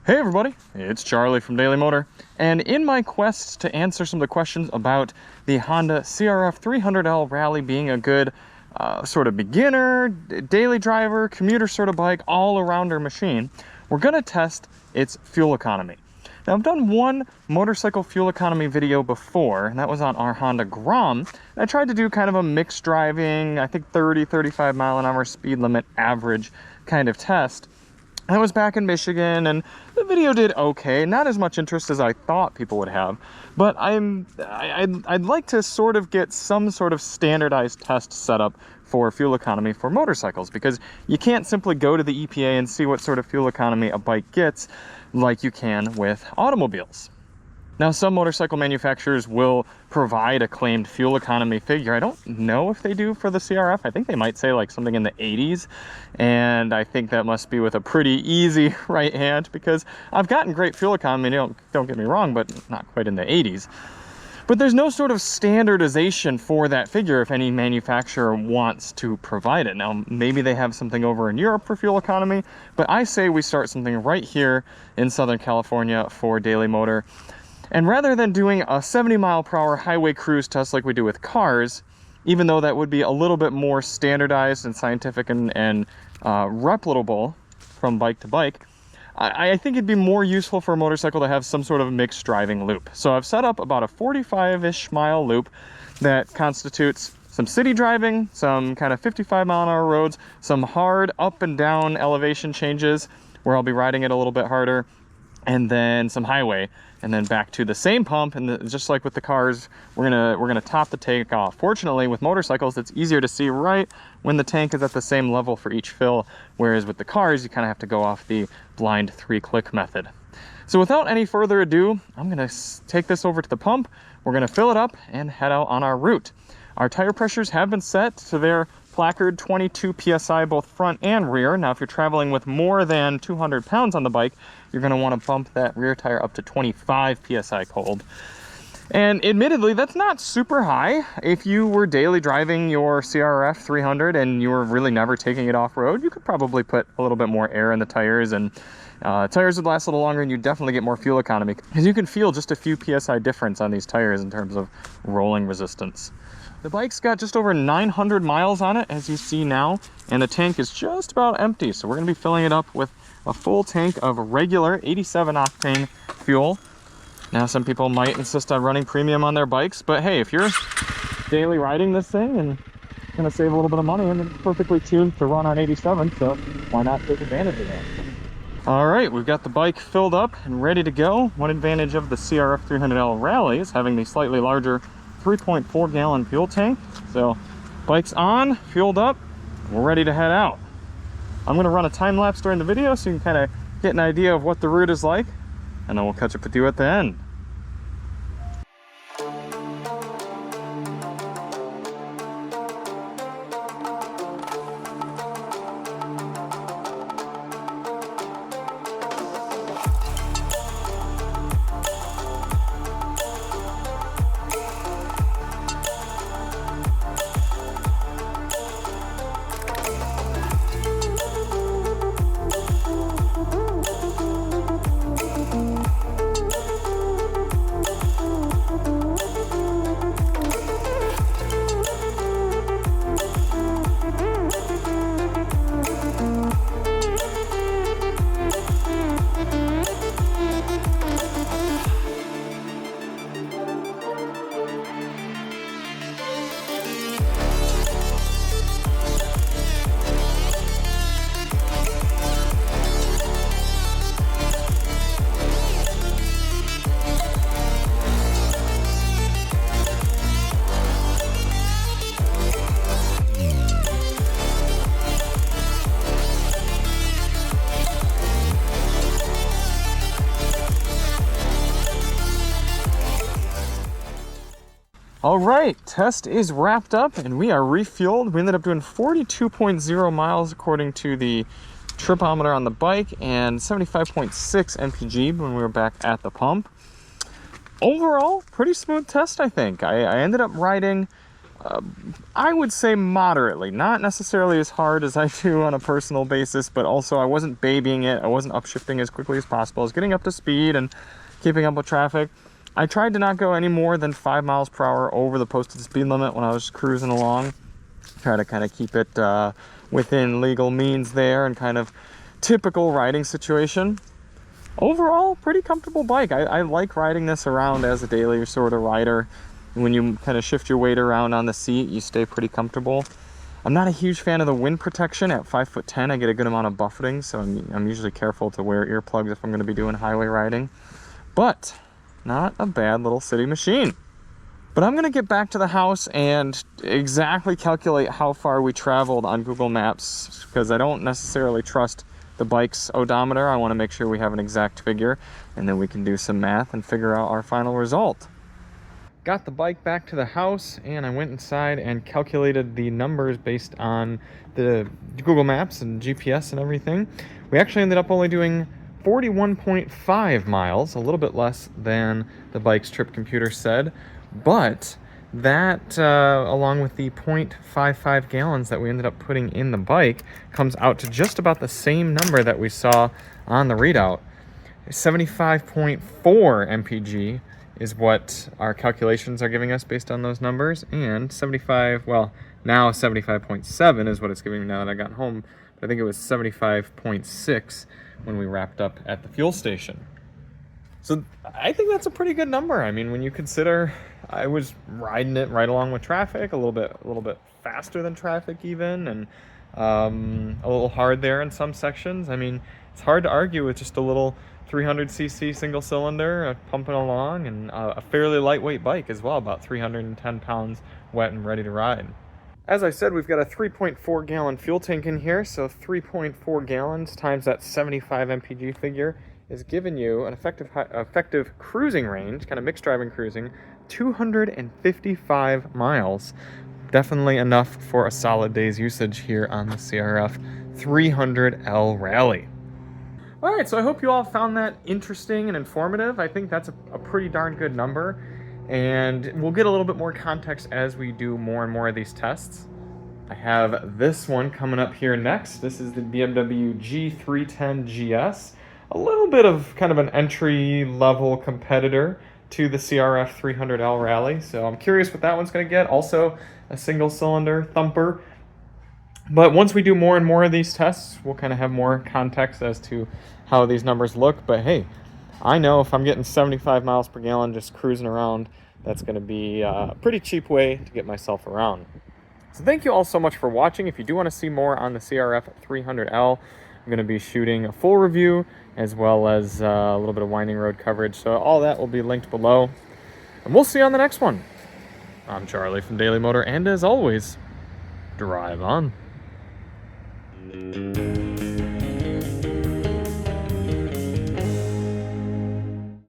Hey everybody, it's Charlie from Daily Motor, and in my quest to answer some of the questions about the Honda CRF300L Rally being a good sort of beginner, daily driver, commuter sort of bike, all-arounder machine, we're going to test its fuel economy. Now I've done one motorcycle fuel economy video before, and that was on our Honda Grom. I tried to do kind of a mixed driving, I think 30-35 mile an hour speed limit average kind of test. I was back in Michigan, and the video did okay. Not as much interest as I thought people would have, but I'd like to sort of get some sort of standardized test set up for fuel economy for motorcycles, because you can't simply go to the EPA and see what sort of fuel economy a bike gets like you can with automobiles. Now, some motorcycle manufacturers will provide a claimed fuel economy figure. I don't know if they do for the CRF. I think they might say like something in the 80s. And I think that must be with a pretty easy right hand, because I've gotten great fuel economy, don't get me wrong, but not quite in the 80s. But there's no sort of standardization for that figure if any manufacturer wants to provide it. Now, maybe they have something over in Europe for fuel economy, but I say we start something right here in Southern California for Daily Motor. And rather than doing a 70-mile-per-hour highway cruise test like we do with cars, even though that would be a little bit more standardized and scientific and replicable from bike to bike, I think it'd be more useful for a motorcycle to have some sort of mixed driving loop. So I've set up about a 45-ish mile loop that constitutes some city driving, some kind of 55-mile-an-hour roads, some hard up and down elevation changes where I'll be riding it a little bit harder, and then some highway, and then back to the same pump. And just like with the cars, we're gonna top the tank off. Fortunately, with motorcycles, it's easier to see right when the tank is at the same level for each fill, whereas with the cars, you kind of have to go off the blind 3-click method. So without any further ado, I'm gonna take this over to the pump. We're gonna fill it up and head out on our route. Our tire pressures have been set to their placard 22 psi both front and rear. Now if you're traveling with more than 200 pounds on the bike, you're going to want to bump that rear tire up to 25 psi cold. And admittedly, that's not super high. If you were daily driving your CRF 300 and you were really never taking it off-road, you could probably put a little bit more air in the tires, and tires would last a little longer, and you definitely get more fuel economy, because you can feel just a few psi difference on these tires in terms of rolling resistance. The bike's got just over 900 miles on it, as you see now, and the tank is just about empty. So we're going to be filling it up with a full tank of regular 87 octane fuel. Now, some people might insist on running premium on their bikes, but hey, if you're daily riding this thing and going to save a little bit of money, and it's perfectly tuned to run on 87, so why not take advantage of that? All right, we've got the bike filled up and ready to go. One advantage of the CRF300L Rally is having the slightly larger 3.4 gallon fuel tank. So bike's on, fueled up, we're ready to head out. I'm gonna run a time lapse during the video so you can kind of get an idea of what the route is like, and then we'll catch up with you at the end. All right, test is wrapped up and we are refueled. We ended up doing 42.0 miles according to the tripometer on the bike, and 75.6 MPG when we were back at the pump. Overall, pretty smooth test, I think. I ended up riding I would say moderately, not necessarily as hard as I do on a personal basis, but also I wasn't babying it. I wasn't upshifting as quickly as possible. I was getting up to speed and keeping up with traffic. I tried to not go any more than 5 miles per hour over the posted speed limit when I was cruising along. Try to kind of keep it within legal means there and kind of typical riding situation. Overall, pretty comfortable bike. I like riding this around as a daily sort of rider. When you kind of shift your weight around on the seat, you stay pretty comfortable. I'm not a huge fan of the wind protection. At 5'10", I get a good amount of buffeting, so I'm usually careful to wear earplugs if I'm going to be doing highway riding. But not a bad little city machine. But I'm going to get back to the house and exactly calculate how far we traveled on Google Maps, because I don't necessarily trust the bike's odometer. I want to make sure we have an exact figure, and then we can do some math and figure out our final result. Got the bike back to the house, and I went inside and calculated the numbers based on the Google Maps and GPS and everything. We actually ended up only doing 41.5 miles, a little bit less than the bike's trip computer said, but that, along with the 0.55 gallons that we ended up putting in the bike, comes out to just about the same number that we saw on the readout. 75.4 MPG is what our calculations are giving us based on those numbers, and 75, well, now 75.7 is what it's giving me now that I got home, but I think it was 75.6 when we wrapped up at the fuel station. So I think that's a pretty good number. I mean, when you consider I was riding it right along with traffic, a little bit faster than traffic even, and a little hard there in some sections. I mean, it's hard to argue with just a little 300cc single cylinder pumping along, and a fairly lightweight bike as well, about 310 pounds wet and ready to ride. As I said, we've got a 3.4 gallon fuel tank in here, so 3.4 gallons times that 75 mpg figure is giving you an effective cruising range, kind of mixed driving cruising, 255 miles. Definitely enough for a solid day's usage here on the CRF 300L Rally. All right, so I hope you all found that interesting and informative. I think that's a pretty darn good number, and we'll get a little bit more context as we do more and more of these tests. I have this one coming up here next. This is the BMW G310 GS, a little bit of kind of an entry-level competitor to the CRF 300L Rally, so I'm curious what that one's going to get. Also, a single-cylinder thumper. But once we do more and more of these tests, we'll kind of have more context as to how these numbers look. But hey, I know if I'm getting 75 miles per gallon just cruising around, that's going to be a pretty cheap way to get myself around. So thank you all so much for watching. If you do want to see more on the CRF 300L, I'm going to be shooting a full review as well as a little bit of winding road coverage. So all that will be linked below. And we'll see you on the next one. I'm Charlie from Daily Motor, and as always, drive on.